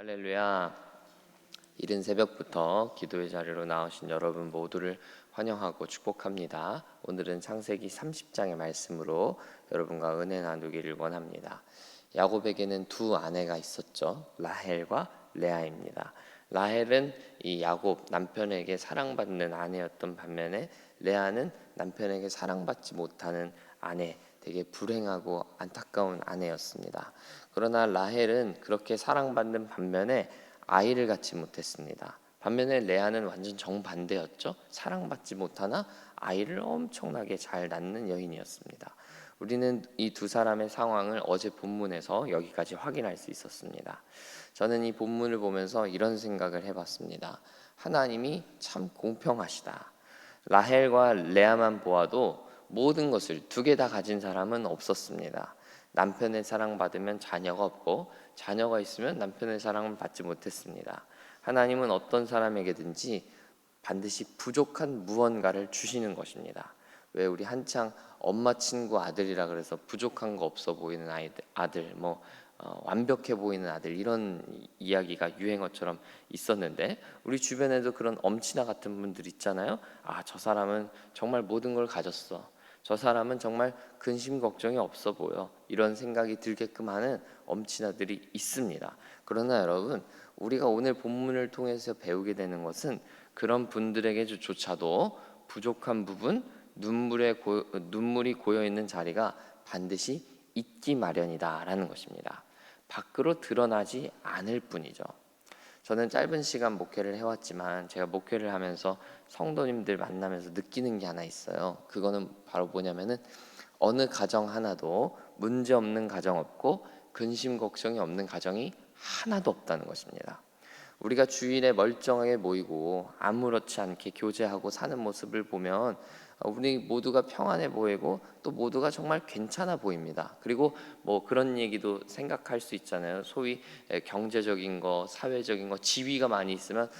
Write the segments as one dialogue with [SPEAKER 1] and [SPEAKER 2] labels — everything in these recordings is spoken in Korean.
[SPEAKER 1] 할렐루야. 이른 새벽부터 기도의 자리로 나오신 여러분 모두를 환영하고 축복합니다. 오늘은 창세기 30장의 말씀으로 여러분과 은혜 나누기를 원합니다. 야곱에게는 두 아내가 있었죠. 라헬과 레아입니다. 라헬은 이 야곱 남편에게 사랑받는 아내였던 반면에 레아는 남편에게 사랑받지 못하는 아내, 되게 불행하고 안타까운 아내였습니다. 그러나 라헬은 그렇게 사랑받는 반면에 아이를 갖지 못했습니다. 반면에 레아는 완전 정반대였죠. 사랑받지 못하나 아이를 엄청나게 잘 낳는 여인이었습니다. 우리는 이 두 사람의 상황을 어제 본문에서 여기까지 확인할 수 있었습니다. 저는 이 본문을 보면서 이런 생각을 해봤습니다. 하나님이 참 공평하시다. 라헬과 레아만 보아도 모든 것을 두 개 다 가진 사람은 없었습니다. 남편의 사랑받으면 자녀가 없고 자녀가 있으면 남편의 사랑을 받지 못했습니다. 하나님은 어떤 사람에게든지 반드시 부족한 무언가를 주시는 것입니다. 왜 우리 한창 엄마 친구 아들이라 그래서 부족한 거 없어 보이는 아들, 완벽해 보이는 아들, 이런 이야기가 유행어처럼 있었는데 우리 주변에도 그런 엄친아 같은 분들 있잖아요. 저 사람은 정말 모든 걸 가졌어. 저 사람은 정말 근심 걱정이 없어 보여. 이런 생각이 들게끔 하는 엄친아들이 있습니다. 그러나 여러분, 우리가 오늘 본문을 통해서 배우게 되는 것은 그런 분들에게조차도 부족한 부분, 눈물이 고여 있는 자리가 반드시 있기 마련이다라는 것입니다. 밖으로 드러나지 않을 뿐이죠. 저는 짧은 시간 목회를 해왔지만 제가 목회를 하면서 성도님들 만나면서 느끼는 게 하나 있어요. 그거는 바로 뭐냐면은 어느 가정 하나도 문제 없는 가정 없고 근심 걱정이 없는 가정이 하나도 없다는 것입니다. 우리가 주일에 멀쩡하게 모이고 아무렇지 않게 교제하고 사는 모습을 보면 우리 모두가 평안해 보이고 또 모두가 정말 괜찮아 보입니다. 그리고 그런 얘기도 생각할 수 있잖아요. 소위 경제적인 거, 사회적인 거, 지위가 많이 있으면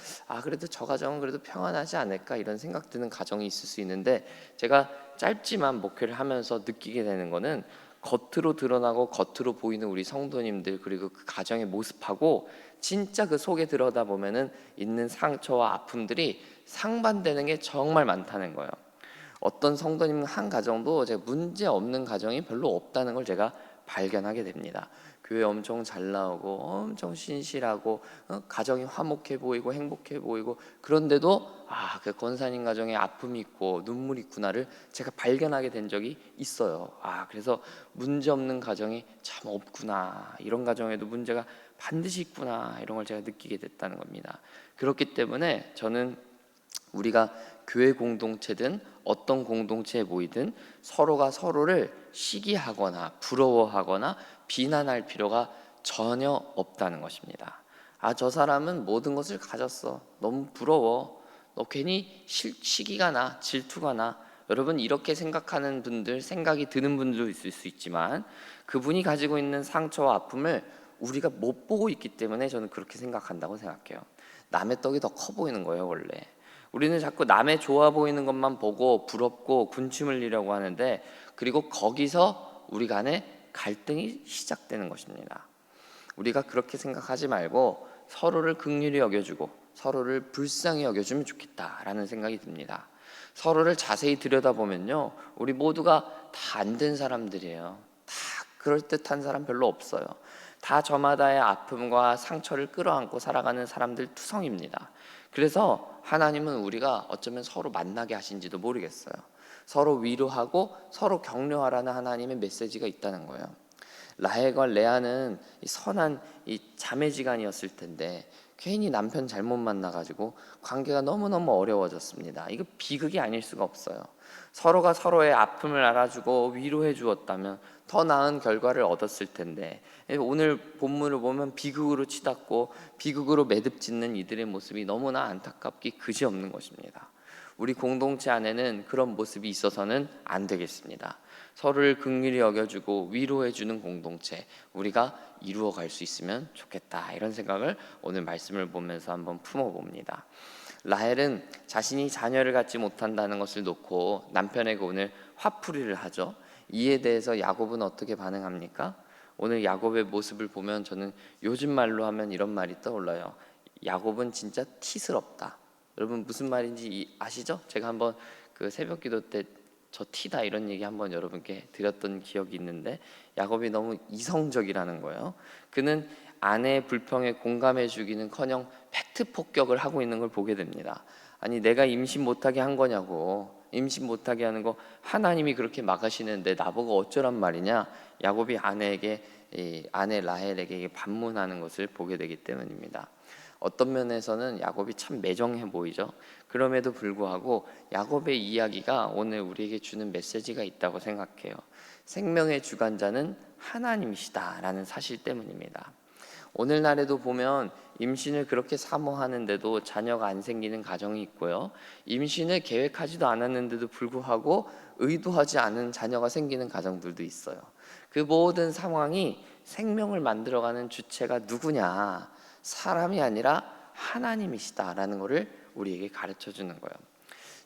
[SPEAKER 1] 그래도 저 가정은 그래도 평안하지 않을까 이런 생각 드는 가정이 있을 수 있는데, 제가 짧지만 목회를 하면서 느끼게 되는 거는 겉으로 드러나고 겉으로 보이는 우리 성도님들 그리고 그 가정의 모습하고 진짜 그 속에 들여다보면은 있는 상처와 아픔들이 상반되는 게 정말 많다는 거예요. 어떤 성도님 한 가정도 제가 문제 없는 가정이 별로 없다는 걸 제가 발견하게 됩니다. 교회 엄청 잘 나오고 엄청 신실하고 가정이 화목해 보이고 행복해 보이고, 그런데도 그 권사님 가정에 아픔이 있고 눈물이 있구나를 제가 발견하게 된 적이 있어요. 그래서 문제 없는 가정이 참 없구나, 이런 가정에도 문제가 반드시 있구나, 이런 걸 제가 느끼게 됐다는 겁니다. 그렇기 때문에 저는 우리가 교회 공동체든 어떤 공동체에 모이든 서로가 서로를 시기하거나 부러워하거나 비난할 필요가 전혀 없다는 것입니다. 저 사람은 모든 것을 가졌어. 너무 부러워. 너 괜히 시기가 나, 질투가 나. 여러분, 이렇게 생각하는 분들, 생각이 드는 분들도 있을 수 있지만 그분이 가지고 있는 상처와 아픔을 우리가 못 보고 있기 때문에 저는 그렇게 생각한다고 생각해요. 남의 떡이 더 커 보이는 거예요, 원래. 우리는 자꾸 남의 좋아 보이는 것만 보고 부럽고 군침 흘리려고 하는데, 그리고 거기서 우리 간에 갈등이 시작되는 것입니다. 우리가 그렇게 생각하지 말고 서로를 긍휼히 여겨주고 서로를 불쌍히 여겨주면 좋겠다라는 생각이 듭니다. 서로를 자세히 들여다보면요, 우리 모두가 다 안 된 사람들이에요. 다 그럴듯한 사람 별로 없어요. 다 저마다의 아픔과 상처를 끌어안고 살아가는 사람들 투성입니다. 그래서 하나님은 우리가 어쩌면 서로 만나게 하신지도 모르겠어요. 서로 위로하고 서로 격려하라는 하나님의 메시지가 있다는 거예요. 라헬과 레아는 선한 자매지간이었을 텐데 괜히 남편 잘못 만나가지고 관계가 너무너무 어려워졌습니다. 이거 비극이 아닐 수가 없어요. 서로가 서로의 아픔을 알아주고 위로해 주었다면 더 나은 결과를 얻었을 텐데, 오늘 본문을 보면 비극으로 치닫고 비극으로 매듭짓는 이들의 모습이 너무나 안타깝기 그지없는 것입니다. 우리 공동체 안에는 그런 모습이 있어서는 안 되겠습니다. 서로를 긍휼히 여겨주고 위로해주는 공동체, 우리가 이루어갈 수 있으면 좋겠다, 이런 생각을 오늘 말씀을 보면서 한번 품어봅니다. 라헬은 자신이 자녀를 갖지 못한다는 것을 놓고 남편에게 오늘 화풀이를 하죠. 이에 대해서 야곱은 어떻게 반응합니까? 오늘 야곱의 모습을 보면 저는 요즘 말로 하면 이런 말이 떠올라요. 야곱은 진짜 티스럽다. 여러분 무슨 말인지 아시죠? 제가 한번 그 새벽기도 때 저 티다 이런 얘기 한번 여러분께 드렸던 기억이 있는데, 야곱이 너무 이성적이라는 거예요. 그는 아내의 불평에 공감해 주기는커녕 팩트 폭격을 하고 있는 걸 보게 됩니다. 아니 내가 임신 못하게 한 거냐고, 임신 못하게 하는 거 하나님이 그렇게 막으시는데 나보고 어쩌란 말이냐. 야곱이 아내 라헬에게 반문하는 것을 보게 되기 때문입니다. 어떤 면에서는 야곱이 참 매정해 보이죠. 그럼에도 불구하고 야곱의 이야기가 오늘 우리에게 주는 메시지가 있다고 생각해요. 생명의 주관자는 하나님이시다라는 사실 때문입니다. 오늘날에도 보면 임신을 그렇게 사모하는데도 자녀가 안 생기는 가정이 있고요, 임신을 계획하지도 않았는데도 불구하고 의도하지 않은 자녀가 생기는 가정들도 있어요. 그 모든 상황이 생명을 만들어가는 주체가 누구냐? 사람이 아니라 하나님이시다라는 것을 우리에게 가르쳐 주는 거예요.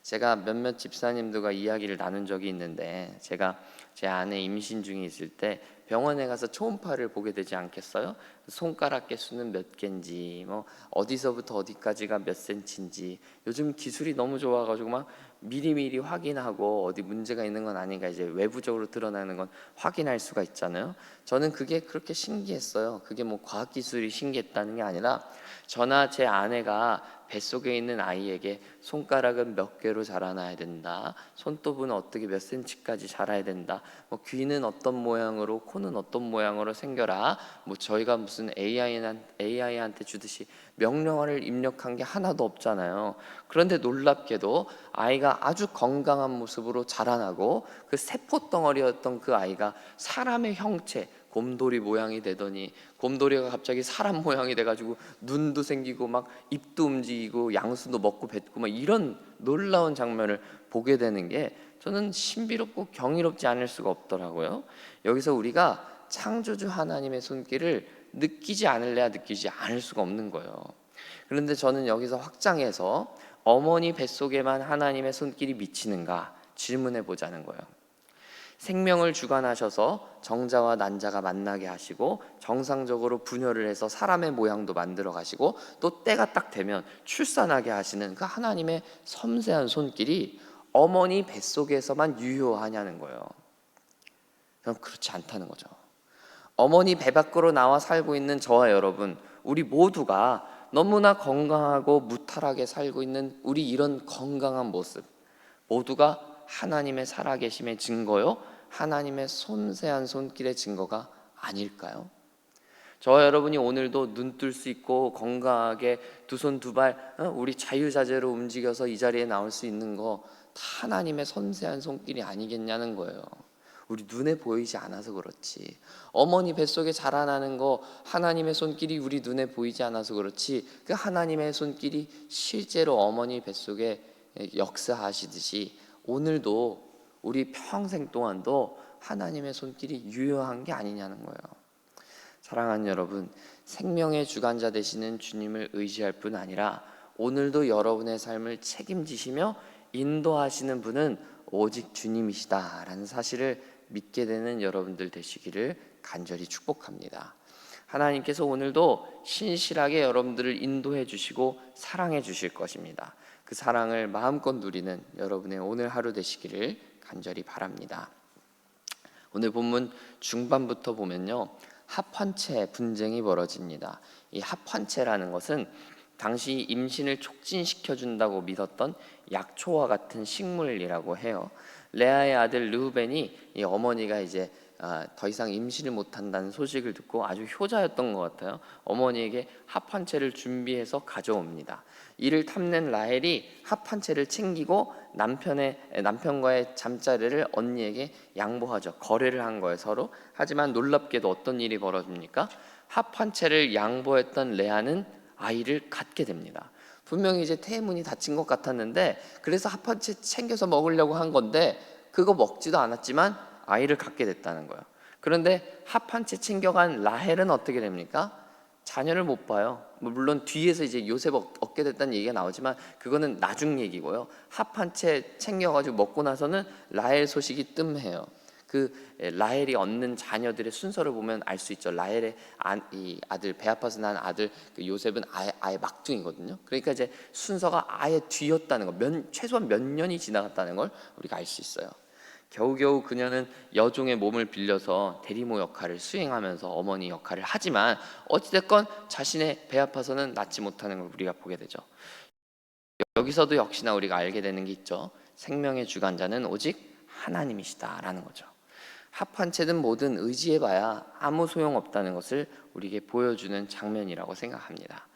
[SPEAKER 1] 제가 몇몇 집사님들과 이야기를 나눈 적이 있는데, 제가 제 아내 임신 중에 있을 때 병원에 가서 초음파를 보게 되지 않겠어요? 손가락 개수는 몇 개인지, 뭐 어디서부터 어디까지가 몇 센치인지, 요즘 기술이 너무 좋아가지고 막 미리미리 확인하고 어디 문제가 있는 건 아닌가 이제 외부적으로 드러나는 건 확인할 수가 있잖아요. 저는 그게 그렇게 신기했어요. 그게 뭐 과학 기술이 신기했다는 게 아니라, 저나 제 아내가 뱃속에 있는 아이에게 손가락은 몇 개로 자라나야 된다, 손톱은 어떻게 몇 센치까지 자라야 된다, 뭐 귀는 어떤 모양으로, 코는 어떤 모양으로 생겨라, 뭐 저희가 무슨 AI한테 주듯이 명령어를 입력한 게 하나도 없잖아요. 그런데 놀랍게도 아이가 아주 건강한 모습으로 자라나고, 그 세포 덩어리였던 그 아이가 사람의 형체, 곰돌이 모양이 되더니 곰돌이가 갑자기 사람 모양이 돼가지고 눈도 생기고 막 입도 움직이고 양수도 먹고 뱉고 막 이런 놀라운 장면을 보게 되는 게 저는 신비롭고 경이롭지 않을 수가 없더라고요. 여기서 우리가 창조주 하나님의 손길을 느끼지 않을래야 느끼지 않을 수가 없는 거예요. 그런데 저는 여기서 확장해서 어머니 뱃속에만 하나님의 손길이 미치는가 질문해 보자는 거예요. 생명을 주관하셔서 정자와 난자가 만나게 하시고 정상적으로 분열을 해서 사람의 모양도 만들어 가시고 또 때가 딱 되면 출산하게 하시는 그 하나님의 섬세한 손길이 어머니 뱃속에서만 유효하냐는 거예요. 그럼 그렇지 않다는 거죠. 어머니 배 밖으로 나와 살고 있는 저와 여러분, 우리 모두가 너무나 건강하고 무탈하게 살고 있는 우리 이런 건강한 모습, 모두가 하나님의 살아계심의 증거요, 하나님의 섬세한 손길의 증거가 아닐까요? 저와 여러분이 오늘도 눈 뜰 수 있고 건강하게 두 손 두 발 우리 자유자재로 움직여서 이 자리에 나올 수 있는 거 다 하나님의 섬세한 손길이 아니겠냐는 거예요. 우리 눈에 보이지 않아서 그렇지, 어머니 뱃속에 자라나는 거 하나님의 손길이 우리 눈에 보이지 않아서 그렇지, 그 하나님의 손길이 실제로 어머니 뱃속에 역사하시듯이 오늘도 우리 평생 동안도 하나님의 손길이 유효한 게 아니냐는 거예요. 사랑하는 여러분, 생명의 주관자 되시는 주님을 의지할 뿐 아니라 오늘도 여러분의 삶을 책임지시며 인도하시는 분은 오직 주님이시다라는 사실을 믿게 되는 여러분들 되시기를 간절히 축복합니다. 하나님께서 오늘도 신실하게 여러분들을 인도해 주시고 사랑해 주실 것입니다. 그 사랑을 마음껏 누리는 여러분의 오늘 하루 되시기를 간절히 바랍니다. 오늘 본문 중반부터 보면요, 합환체 분쟁이 벌어집니다. 이 합환체라는 것은 당시 임신을 촉진시켜 준다고 믿었던 약초와 같은 식물이라고 해요. 레아의 아들 르우벤이 이 어머니가 이제 더 이상 임신을 못한다는 소식을 듣고 아주 효자였던 것 같아요. 어머니에게 합환체를 준비해서 가져옵니다. 이를 탐낸 라헬이 합환체를 챙기고 남편과의 잠자리를 언니에게 양보하죠. 거래를 한 거예요, 서로. 하지만 놀랍게도 어떤 일이 벌어집니까? 합환체를 양보했던 레아는 아이를 갖게 됩니다. 분명히 이제 태문이 닫힌 것 같았는데, 그래서 합환체 챙겨서 먹으려고 한 건데 그거 먹지도 않았지만 아이를 갖게 됐다는 거예요. 그런데 합환체 챙겨간 라헬은 어떻게 됩니까? 자녀를 못 봐요. 물론 뒤에서 이제 요셉 얻게 됐다는 얘기가 나오지만 그거는 나중 얘기고요. 합환체 챙겨가지고 먹고 나서는 라헬 소식이 뜸해요. 라헬이 얻는 자녀들의 순서를 보면 알 수 있죠. 라헬의 이 아들, 배 아파서 난 아들 요셉은 아예 막둥이거든요. 그러니까 이제 순서가 아예 뒤였다는 거, 최소한 몇 년이 지나갔다는 걸 우리가 알 수 있어요. 겨우겨우 그녀는 여종의 몸을 빌려서 대리모 역할을 수행하면서 어머니 역할을 하지만 어찌됐건 자신의 배 아파서는 낫지 못하는 걸 우리가 보게 되죠. 여기서도 역시나 우리가 알게 되는 게 있죠. 생명의 주관자는 오직 하나님이시다라는 거죠. 합한 채든 뭐든 의지해봐야 아무 소용없다는 것을 우리에게 보여주는 장면이라고 생각합니다.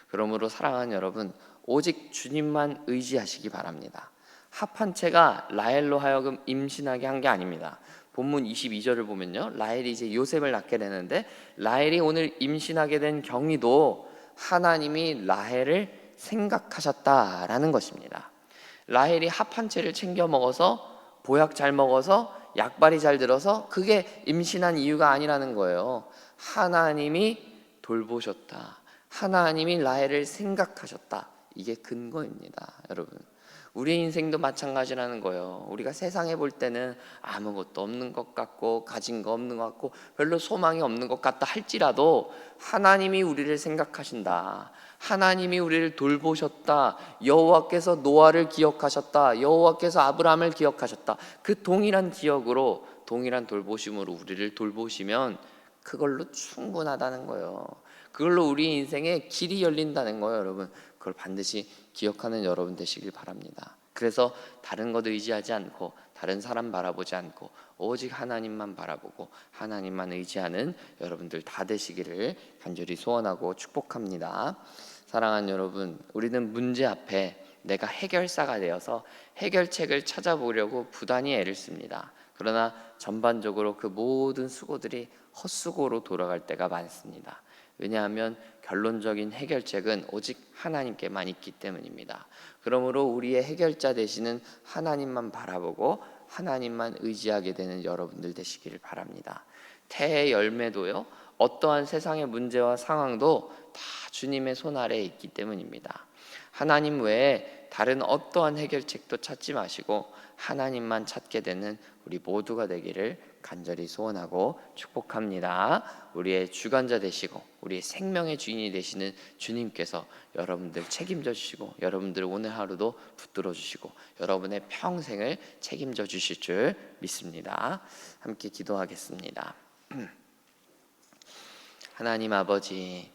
[SPEAKER 1] 그러므로 사랑하는 여러분, 오직 주님만 의지하시기 바랍니다. 합한 채가 라헬로 하여금 임신하게 한 게 아닙니다. 본문 22절을 보면요, 라헬이 이제 요셉을 낳게 되는데 라헬이 오늘 임신하게 된 경위도 하나님이 라헬을 생각하셨다라는 것입니다. 라헬이 합한 채를 챙겨 먹어서 보약 잘 먹어서 약발이 잘 들어서 그게 임신한 이유가 아니라는 거예요. 하나님이 돌보셨다. 하나님이 라헬을 생각하셨다. 이게 근거입니다, 여러분. 우리 인생도 마찬가지라는 거예요. 우리가 세상에 볼 때는 아무것도 없는 것 같고 가진 거 없는 것 같고 별로 소망이 없는 것 같다 할지라도 하나님이 우리를 생각하신다. 하나님이 우리를 돌보셨다. 여호와께서 노아를 기억하셨다. 여호와께서 아브라함을 기억하셨다. 그 동일한 기억으로 동일한 돌보심으로 우리를 돌보시면 그걸로 충분하다는 거예요. 그걸로 우리 인생에 길이 열린다는 거예요, 여러분. 그걸 반드시 기억하는 여러분 되시길 바랍니다. 그래서 다른 것 의지하지 않고 다른 사람 바라보지 않고 오직 하나님만 바라보고 하나님만 의지하는 여러분들 다 되시기를 간절히 소원하고 축복합니다. 사랑하는 여러분, 우리는 문제 앞에 내가 해결사가 되어서 해결책을 찾아보려고 부단히 애를 씁니다. 그러나 전반적으로 그 모든 수고들이 헛수고로 돌아갈 때가 많습니다. 왜냐하면 결론적인 해결책은 오직 하나님께만 있기 때문입니다. 그러므로 우리의 해결자 되시는 하나님만 바라보고 하나님만 의지하게 되는 여러분들 되시기를 바랍니다. 태의 열매도요, 어떠한 세상의 문제와 상황도 다 주님의 손 아래에 있기 때문입니다. 하나님 외에 다른 어떠한 해결책도 찾지 마시고 하나님만 찾게 되는 우리 모두가 되기를 간절히 소원하고 축복합니다. 우리의 주관자 되시고 우리의 생명의 주인이 되시는 주님께서 여러분들 책임져 주시고 여러분들 오늘 하루도 붙들어 주시고 여러분의 평생을 책임져 주실 줄 믿습니다. 함께 기도하겠습니다. 하나님 아버지,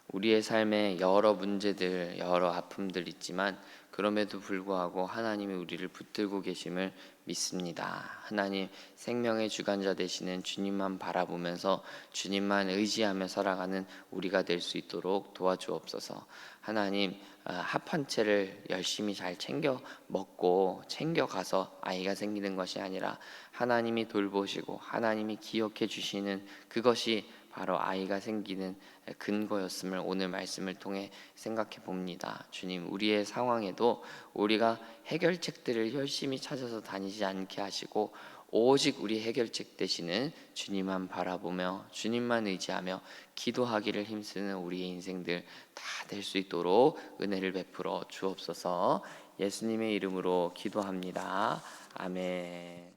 [SPEAKER 1] 우리의 삶에 여러 문제들, 여러 아픔들 있지만 그럼에도 불구하고 하나님이 우리를 붙들고 계심을 믿습니다. 하나님, 생명의 주관자 되시는 주님만 바라보면서 주님만 의지하며 살아가는 우리가 될 수 있도록 도와주옵소서. 하나님, 합한 채를 열심히 잘 챙겨 먹고 챙겨 가서 아이가 생기는 것이 아니라 하나님이 돌보시고 하나님이 기억해 주시는 그것이 바로 아이가 생기는 근거였음을 오늘 말씀을 통해 생각해 봅니다. 주님, 우리의 상황에도 우리가 해결책들을 열심히 찾아서 다니지 않게 하시고 오직 우리 해결책 되시는 주님만 바라보며 주님만 의지하며 기도하기를 힘쓰는 우리의 인생들 다 될 수 있도록 은혜를 베풀어 주옵소서. 예수님의 이름으로 기도합니다. 아멘.